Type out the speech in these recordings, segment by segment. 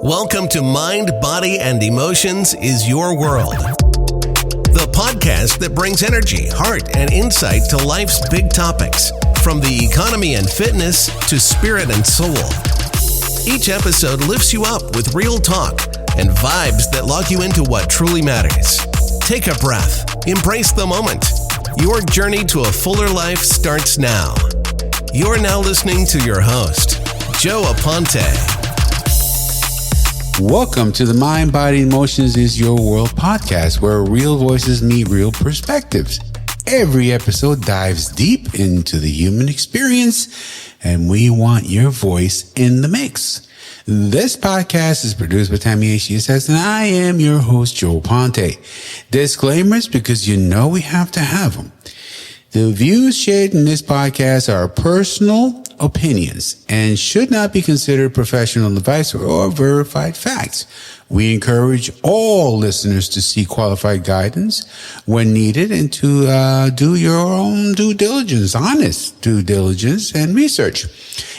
Welcome to Mind, Body, and Emotions is Your World, the podcast that brings energy, heart, and insight to life's big topics, from the economy and fitness to spirit and soul. Each episode lifts you up with real talk and vibes that lock you into what truly matters. Take a breath, embrace the moment. Your journey to a fuller life starts now. You're now listening to your host, Joe Aponte. Welcome to the Mind, Body, Emotions is Your World podcast, where real voices meet real perspectives. Every episode dives deep into the human experience, and we want your voice in the mix. This podcast is produced by Tammy HCSS, and I am your host, Joe Aponte. Disclaimers, because you know we have to have them. The views shared in this podcast are personal opinions and should not be considered professional advice or verified facts. We encourage all listeners to seek qualified guidance when needed and to do your own due diligence, honest due diligence and research.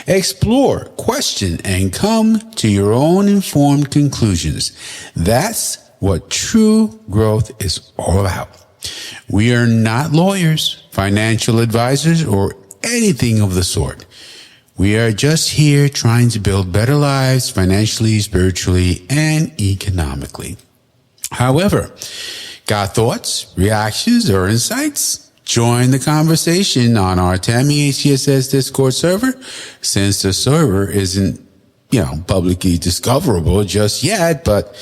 Explore, question, and come to your own informed conclusions. That's what true growth is all about. We are not lawyers, financial advisors, or anything of the sort. We are just here trying to build better lives financially, spiritually, and economically. However, got thoughts, reactions, or insights? Join the conversation on our Tammy HCSS Discord server. Since the server isn't, publicly discoverable just yet, but,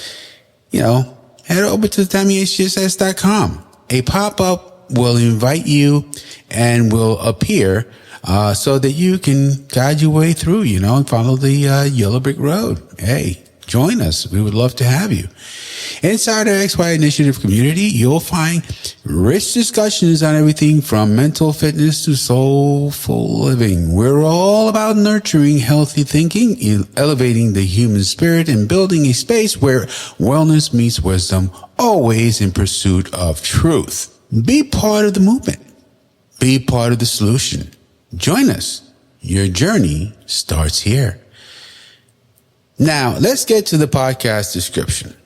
head over to TammyHCSS.com. A pop-up will invite you and will appear so that you can guide your way through, and follow the yellow brick road. Hey, join us. We would love to have you. Inside our XY Initiative community, you'll find rich discussions on everything from mental fitness to soulful living. We're all about nurturing healthy thinking, elevating the human spirit, and building a space where wellness meets wisdom, always in pursuit of truth. Be part of the movement. Be part of the solution. Join us. Your journey starts here. Now, let's get to the podcast description.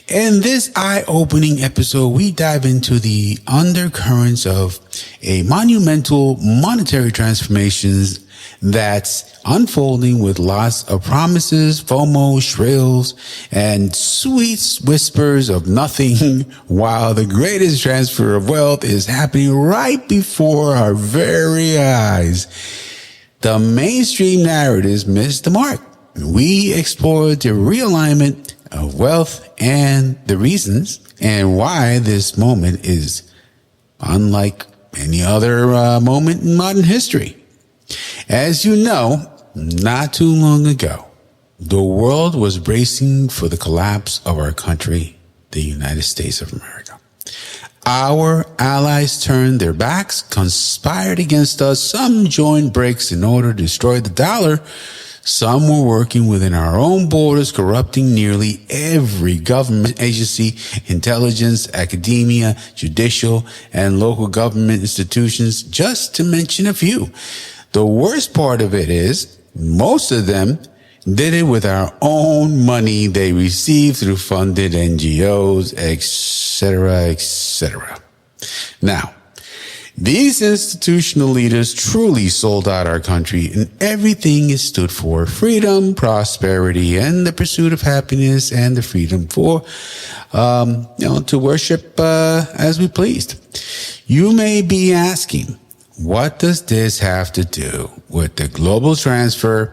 In this eye-opening episode, we dive into the undercurrents of a monumental monetary transformations that's unfolding with lots of promises, FOMO, shrills, and sweet whispers of nothing, while the greatest transfer of wealth is happening right before our very eyes. The mainstream narratives miss the mark. We explore the realignment of wealth and the reasons and why this moment is unlike any other moment in modern history. As you know, not too long ago, the world was bracing for the collapse of our country, the United States of America. Our allies turned their backs, conspired against us. Some joined BRICS in order to destroy the dollar. Some were working within our own borders, corrupting nearly every government agency, intelligence, academia, judicial, and local government institutions, just to mention a few. The worst part of it is most of them did it with our own money they received through funded NGOs, etc., etc. Now, these institutional leaders truly sold out our country, and everything it stood for: freedom, prosperity, and the pursuit of happiness, and the freedom for, to worship as we pleased. You may be asking, what does this have to do with the global transfer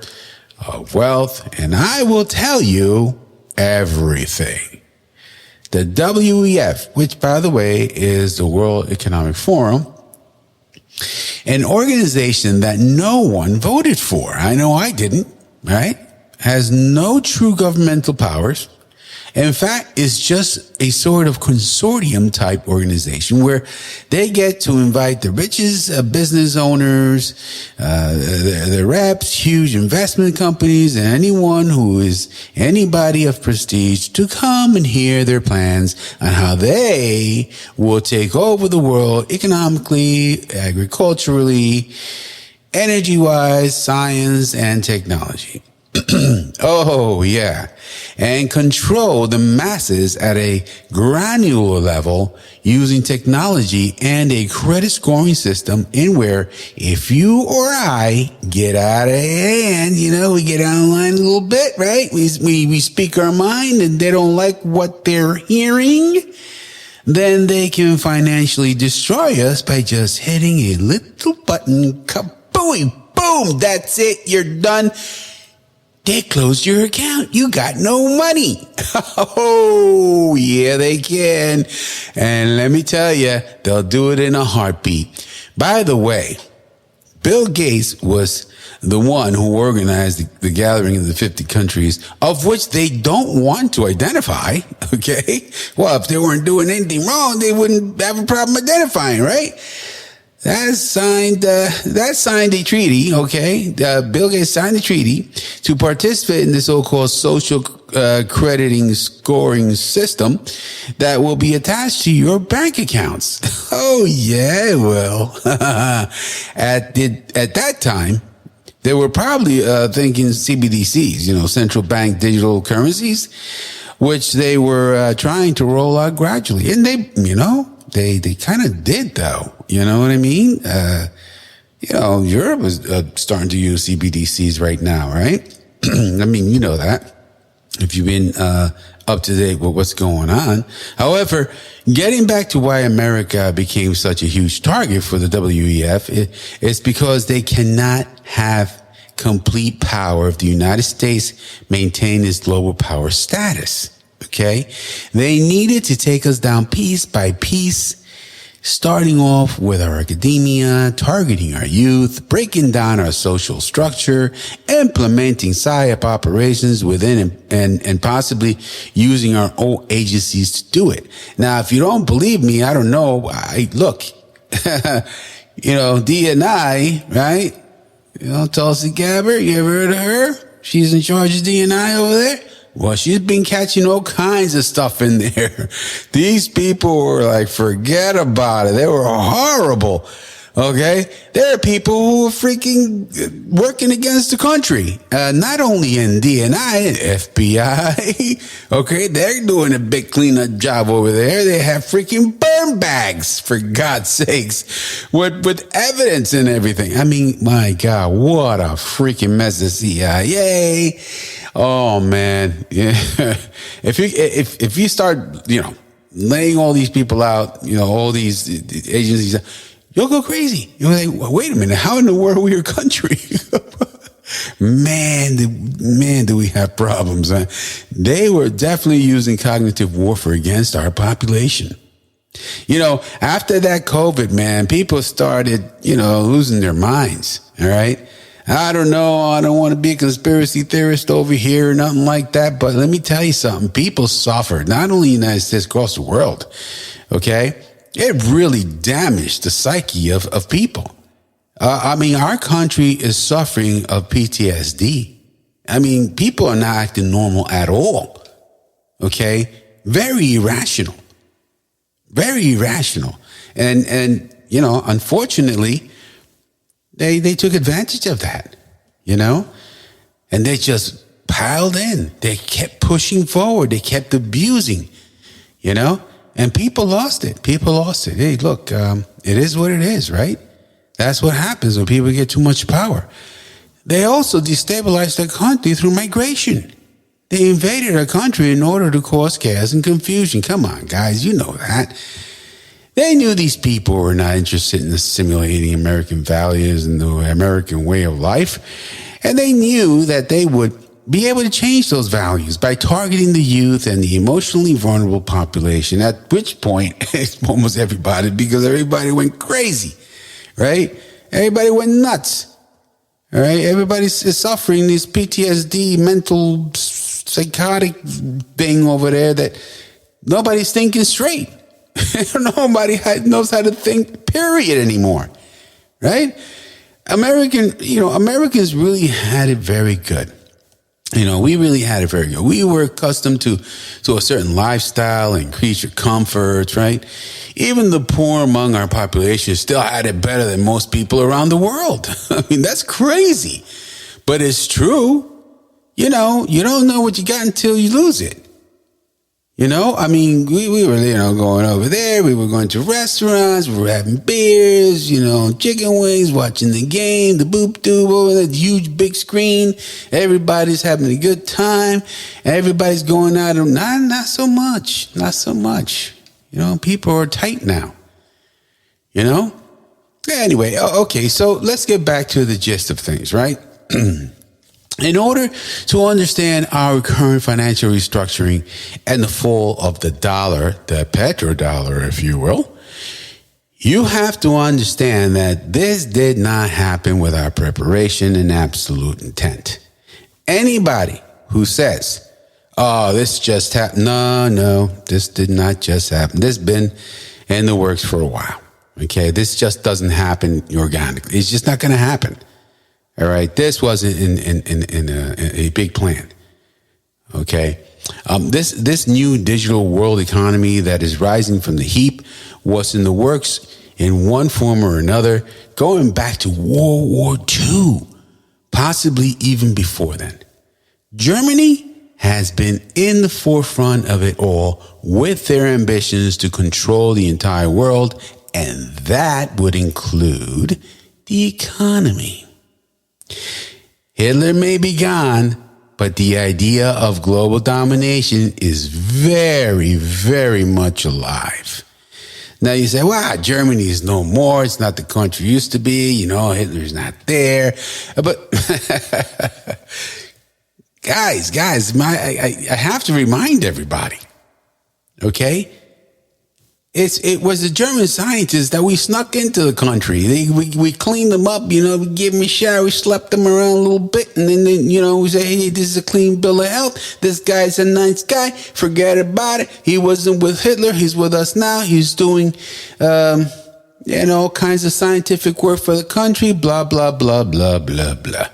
of wealth? And I will tell you everything. The WEF, which, by the way, is the World Economic Forum, an organization that no one voted for. I know I didn't, right? Has no true governmental powers. In fact, it's just a sort of consortium type organization where they get to invite the richest business owners, the reps, huge investment companies, and anyone who is anybody of prestige to come and hear their plans on how they will take over the world economically, agriculturally, energy-wise, science, and technology. Oh, yeah. And control the masses at a granular level using technology and a credit scoring system in where if you or I get out of hand, we get out of line a little bit, right? We speak our mind and they don't like what they're hearing, then they can financially destroy us by just hitting a little button. Kabooey, boom, that's it. You're done. They closed your account. You got no money. Oh, yeah, they can. And let me tell you, they'll do it in a heartbeat. By the way, Bill Gates was the one who organized the gathering of the 50 countries, of which they don't want to identify. Okay. Well, if they weren't doing anything wrong, they wouldn't have a problem identifying, right? That signed a treaty, okay? Bill Gates signed a treaty to participate in the so-called social crediting scoring system that will be attached to your bank accounts. Oh, yeah, well, at that time, they were probably thinking CBDCs, central bank digital currencies, which they were trying to roll out gradually. And they kind of did, though. You know what I mean? Europe is starting to use CBDCs right now, right? I mean, you know that if you've been up to date with what's going on. However, getting back to why America became such a huge target for the WEF is because they cannot have complete power if the United States maintain its global power status. Okay? They needed to take us down piece by piece, starting off with our academia, targeting our youth, breaking down our social structure, implementing PSYOP operations within and possibly using our own agencies to do it. Now, if you don't believe me, I don't know. Look, D&I, right? Tulsi Gabbard, you ever heard of her? She's in charge of D&I over there. Well, she's been catching all kinds of stuff in there. These people were like, forget about it. They were horrible. Okay. There are people who are freaking working against the country. Not only in DNI, FBI. Okay. They're doing a big cleanup job over there. They have freaking burn bags, for God's sakes, with evidence and everything. I mean, my God, what a freaking mess, the CIA. Oh man, yeah. If you start, laying all these people out, all these agencies, you'll go crazy. You're like, well, wait a minute, how in the world are we a country? Man, do we have problems? Huh? They were definitely using cognitive warfare against our population. After that COVID, man, people started, losing their minds. All right. I don't know. I don't want to be a conspiracy theorist over here or nothing like that. But let me tell you something. People suffered, not only in the United States, across the world. Okay. It really damaged the psyche of people. Our country is suffering of PTSD. People are not acting normal at all. Okay. Very irrational. Very irrational. And unfortunately, They took advantage of that, and they just piled in. They kept pushing forward. They kept abusing, and people lost it. Hey, look, it is what it is, right? That's what happens when people get too much power. They also destabilized their country through migration. They invaded our country in order to cause chaos and confusion. Come on, guys, you know that. They knew these people were not interested in assimilating American values and the American way of life. And they knew that they would be able to change those values by targeting the youth and the emotionally vulnerable population, at which point it's almost everybody, because everybody went crazy, right? Everybody went nuts, all right? Everybody's suffering this PTSD, mental psychotic thing over there that nobody's thinking straight. Nobody knows how to think, period, anymore. Right? Americans really had it very good. We really had it very good. We were accustomed to a certain lifestyle and creature comforts, right? Even the poor among our population still had it better than most people around the world. That's crazy. But it's true. you don't know what you got until you lose it. I mean, we were, going over there. We were going to restaurants. We were having beers, chicken wings, watching the game, the boop doob over that huge big screen. Everybody's having a good time. Everybody's going out. Not so much. Not so much. People are tight now. Anyway, okay, so let's get back to the gist of things, right? In order to understand our current financial restructuring and the fall of the dollar, the petrodollar, if you will, you have to understand that this did not happen without preparation and absolute intent. Anybody who says, oh, this just happened, no, this did not just happen. This has been in the works for a while. Okay, this just doesn't happen organically. It's just not going to happen. All right, this wasn't in a big plan. Okay, this new digital world economy that is rising from the heap was in the works in one form or another, going back to World War II, possibly even before then. Germany has been in the forefront of it all with their ambitions to control the entire world, and that would include the economy. Hitler may be gone, but the idea of global domination is very, very much alive. Now you say, well, Germany is no more. It's not the country it used to be. Hitler's not there. But guys, I have to remind everybody, okay? It was the German scientists that we snuck into the country. We cleaned them up, we gave them a shower, we slept them around a little bit, and then we say, hey, this is a clean bill of health. This guy's a nice guy. Forget about it. He wasn't with Hitler. He's with us now. He's doing, all kinds of scientific work for the country. Blah blah blah blah blah blah.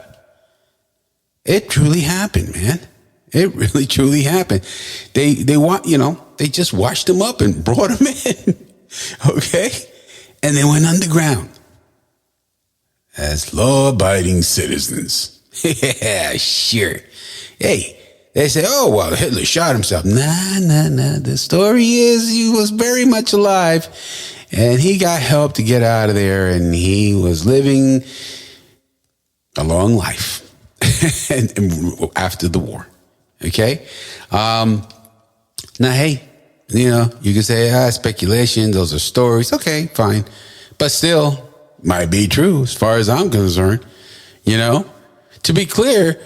It truly happened, man. It really truly happened. They want, they just washed them up and brought them in. Okay? And they went underground as law-abiding citizens. Yeah, sure. Hey, they say, oh, well, Hitler shot himself. Nah. The story is he was very much alive, and he got help to get out of there, and he was living a long life and after the war. Okay? Now, hey, you can say, speculation, those are stories. Okay, fine. But still, might be true as far as I'm concerned. To be clear,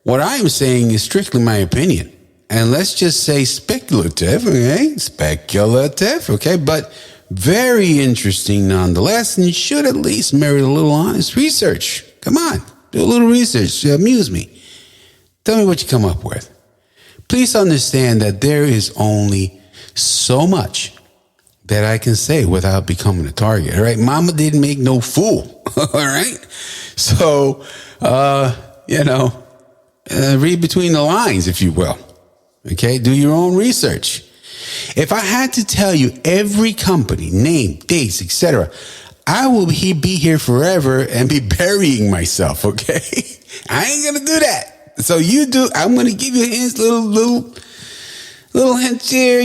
what I'm saying is strictly my opinion. And let's just say speculative, okay? Speculative, okay? But very interesting nonetheless, and should at least merit a little honest research. Come on, do a little research. Amuse me. Tell me what you come up with. Please understand that there is only so much that I can say without becoming a target. All right. Mama didn't make no fool. All right. So, read between the lines, if you will. Okay. Do your own research. If I had to tell you every company, name, dates, etc., I will be here forever and be burying myself. Okay. I ain't going to do that. So you do. I'm going to give you hints, little hints here,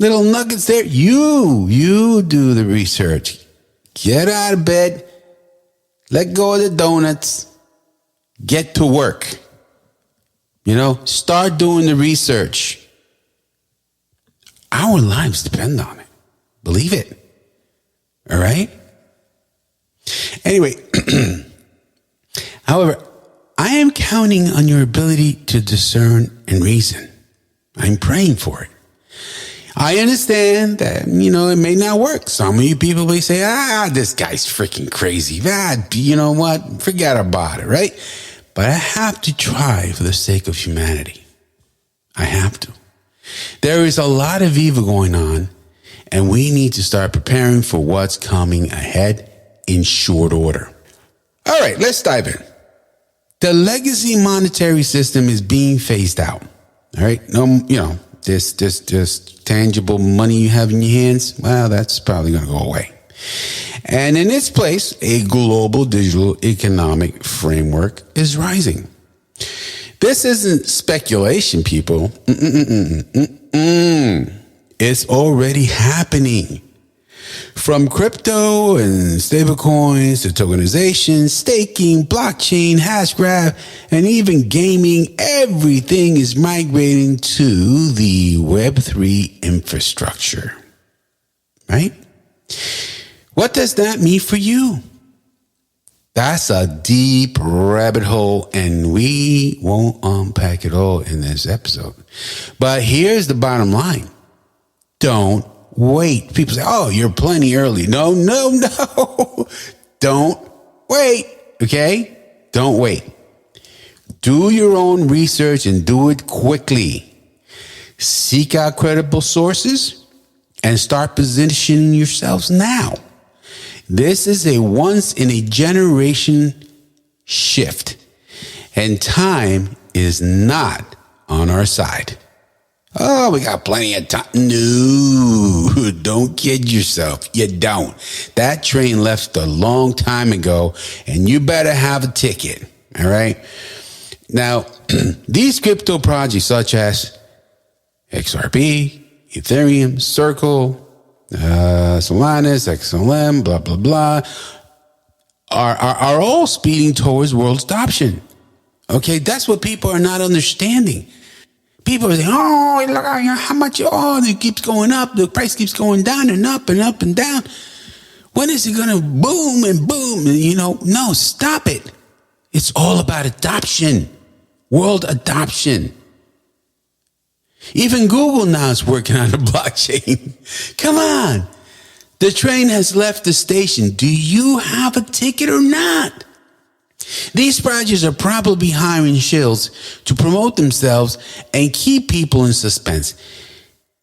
little nuggets there. You do the research. Get out of bed. Let go of the donuts. Get to work. Start doing the research. Our lives depend on it. Believe it. All right? Anyway, however, I am counting on your ability to discern and reason. I'm praying for it. I understand that, it may not work. Some of you people may say, this guy's freaking crazy. You know what? Forget about it, right? But I have to try for the sake of humanity. I have to. There is a lot of evil going on, and we need to start preparing for what's coming ahead in short order. All right, let's dive in. The legacy monetary system is being phased out. All right. No, this tangible money you have in your hands, well, that's probably going to go away. And in its place, a global digital economic framework is rising. This isn't speculation, people. It's already happening. From crypto and stablecoins to tokenization, staking, blockchain, hash graph, and even gaming, everything is migrating to the Web3 infrastructure. Right? What does that mean for you? That's a deep rabbit hole, and we won't unpack it all in this episode. But here's the bottom line. Don't wait. People say, oh, you're plenty early. No. Don't wait. Okay? Don't wait. Do your own research and do it quickly. Seek out credible sources and start positioning yourselves now. This is a once in a generation shift, and time is not on our side. Oh, we got plenty of time. No, don't kid yourself. You don't. That train left a long time ago, and you better have a ticket. All right. Now, these crypto projects such as XRP, Ethereum, Circle, Solanas, XLM, blah, blah, blah, are all speeding towards world adoption. Okay, that's what people are not understanding. People are saying, oh, look how much, it keeps going up. The price keeps going down and up and up and down. When is it going to boom and boom? And, no, stop it. It's all about adoption, world adoption. Even Google now is working on the blockchain. Come on. The train has left the station. Do you have a ticket or not? These projects are probably hiring shills to promote themselves and keep people in suspense.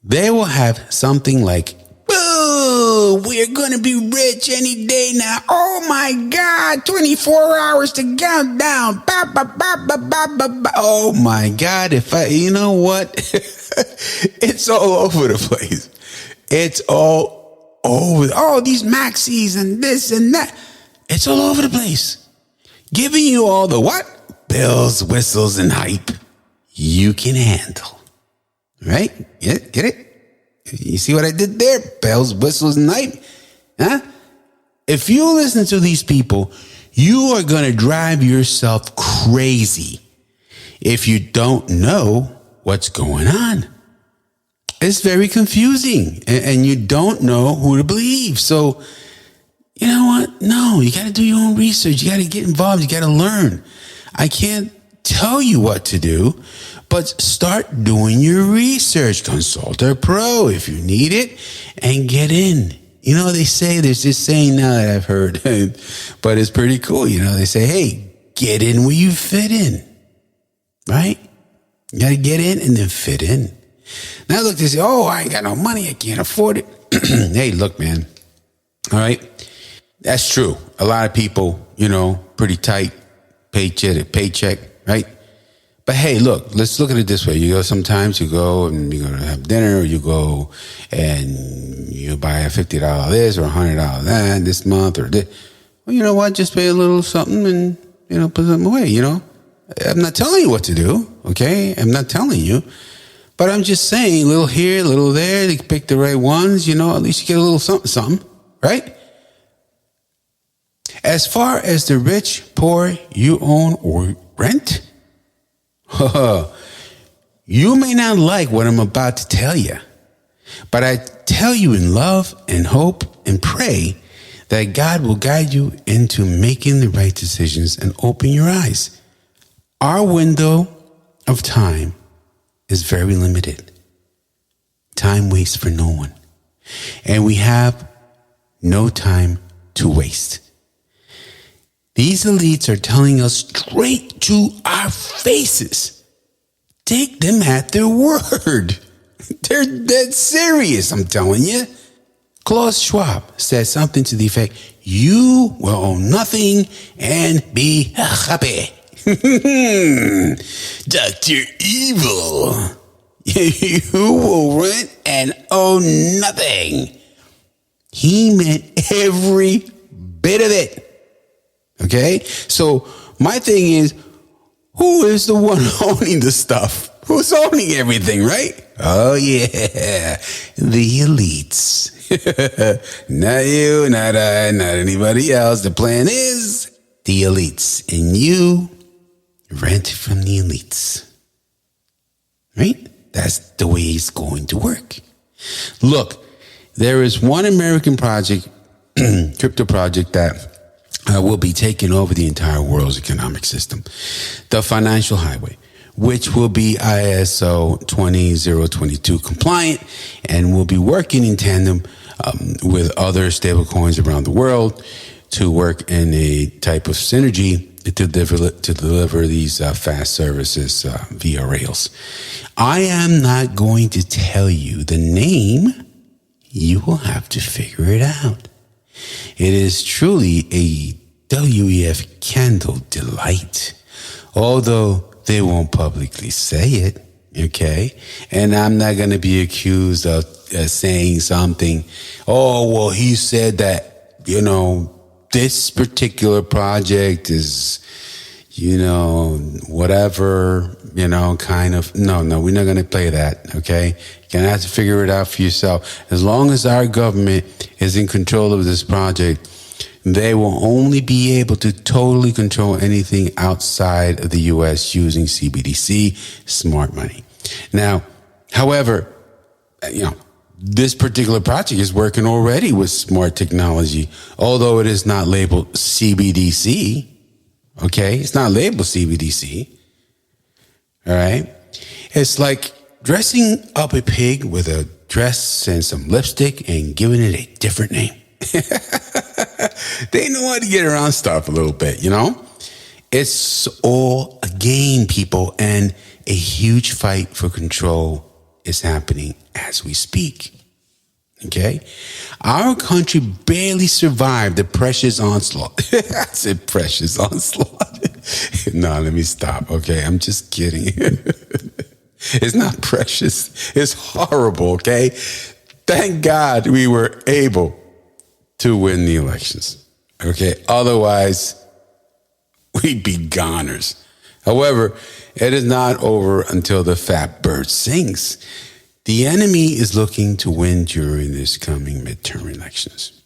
They will have something like, oh, we're going to be rich any day now. Oh my God, 24 hours to count down. Ba, ba, ba, ba, ba, ba, ba. Oh my God, you know what? It's all over the place. It's all over. Oh, these maxis and this and that. It's all over the place. Giving you all the what? Bells, whistles, and hype you can handle. Right? Get it? You see what I did there? Bells, whistles, and hype. Huh? If you listen to these people, you are going to drive yourself crazy if you don't know what's going on. It's very confusing, and you don't know who to believe. So, you know what? No, you got to do your own research. You got to get involved. You got to learn. I can't tell you what to do, but start doing your research. Consult a pro if you need it and get in. They say, there's this saying now that I've heard, but it's pretty cool. They say, hey, get in where you fit in, right? You got to get in and then fit in. Now look, they say, oh, I ain't got no money. I can't afford it. Hey, look, man. All right. That's true. A lot of people, pretty tight paycheck to paycheck, right? But hey, look, let's look at it this way. Sometimes you go and you go to have dinner, or you go and you buy a $50 this or $100 that this month or this. Well, you know what? Just pay a little something and, put something away, I'm not telling you what to do, okay? I'm not telling you. But I'm just saying, a little here, a little there. They pick the right ones, at least you get a little something, right? As far as the rich, poor, you own or rent, you may not like what I'm about to tell you, but I tell you in love and hope and pray that God will guide you into making the right decisions and open your eyes. Our window of time is very limited. Time waits for no one, and we have no time to waste. These elites are telling us straight to our faces. Take them at their word. They're dead serious, I'm telling you. Klaus Schwab said something to the effect, you will own nothing and be happy. Dr. Evil. You will rent and own nothing. He meant every bit of it. Okay? So my thing is, Who is the one owning the stuff? Who's owning everything, right? Oh, yeah. The elites. Not you, not I, not anybody else. The plan is the elites. And you rent from the elites. Right? That's the way it's going to work. Look, there is one American project, crypto project that will be taking over the entire world's economic system. The financial highway, which will be ISO 20022 compliant and will be working in tandem with other stablecoins around the world to work in a type of synergy to deliver these fast services via rails. I am not going to tell you the name. You will have to figure it out. It is truly a WEF candle delight, although they won't publicly say it, okay? And I'm not going to be accused of saying something, oh, well, he said that, this particular project is, whatever, kind of. No, we're not going to play that, okay? You're going to have to figure it out for yourself. As long as our government is in control of this project, they will only be able to totally control anything outside of the U.S. using CBDC, smart money. Now, however, this particular project is working already with smart technology, although it is not labeled CBDC. Okay, it's not labeled CBDC. All right, it's like dressing up a pig with a dress and some lipstick and giving it a different name. They know how to get around stuff a little bit, It's all a game, people, and a huge fight for control is happening as we speak. Okay? Our country barely survived the precious onslaught. I said precious onslaught. No, let me stop. Okay, I'm just kidding. It's not precious. It's horrible, okay? Thank God we were able to win the elections. Okay? Otherwise, we'd be goners. However, it is not over until the fat bird sings. The enemy is looking to win during this coming midterm elections.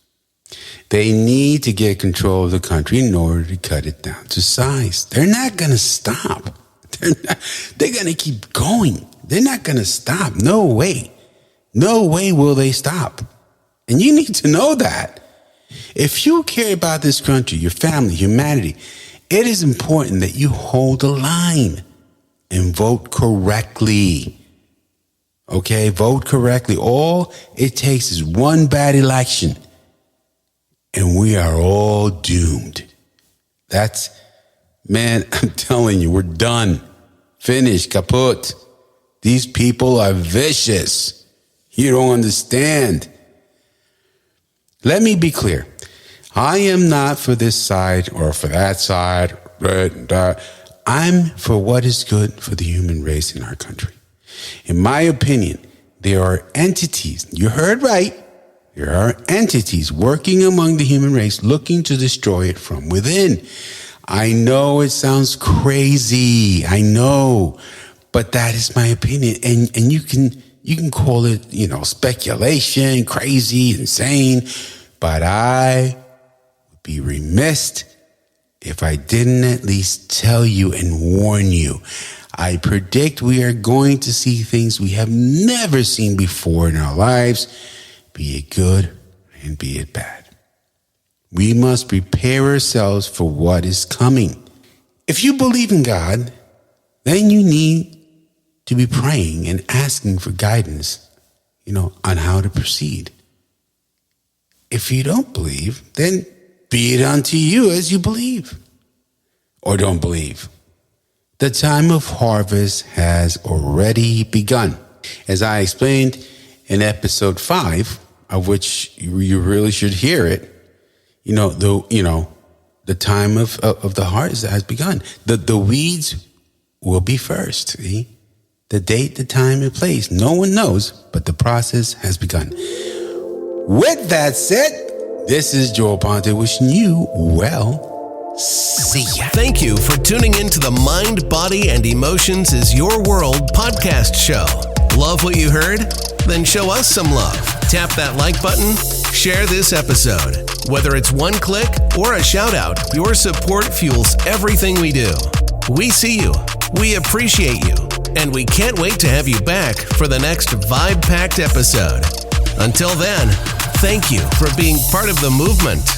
They need to get control of the country in order to cut it down to size. They're not going to stop. They're going to keep going. They're not going to stop. No way. No way will they stop. And you need to know that. If you care about this country, your family, humanity, it is important that you hold the line and vote correctly. Okay, vote correctly. All it takes is one bad election, and we are all doomed. Man, I'm telling you, we're done. Finished, kaput. These people are vicious. You don't understand. Let me be clear. I am not for this side or for that side. I'm for what is good for the human race in our country. In my opinion, there are entities, you heard right, there are entities working among the human race looking to destroy it from within. I know it sounds crazy, I know, but that is my opinion. And you can call it, speculation, crazy, insane, but I would be remiss if I didn't at least tell you and warn you. I predict we are going to see things we have never seen before in our lives, be it good and be it bad. We must prepare ourselves for what is coming. If you believe in God, then you need to be praying and asking for guidance, on how to proceed. If you don't believe, then be it unto you as you believe or don't believe. The time of harvest has already begun. As I explained in episode 5, of which you really should hear it, the time of the harvest has begun. The weeds will be first. See? The date, the time, and place. No one knows, but the process has begun. With that said, this is Joel Ponte wishing you well. See ya. Thank you for tuning into the Mind, Body, and Emotions is Your World podcast show. Love what you heard? Then show us some love. Tap that like button, share this episode. Whether it's one click or a shout out, your support fuels everything we do. We see you, we appreciate you, and we can't wait to have you back for the next vibe-packed episode. Until then, thank you for being part of the movement.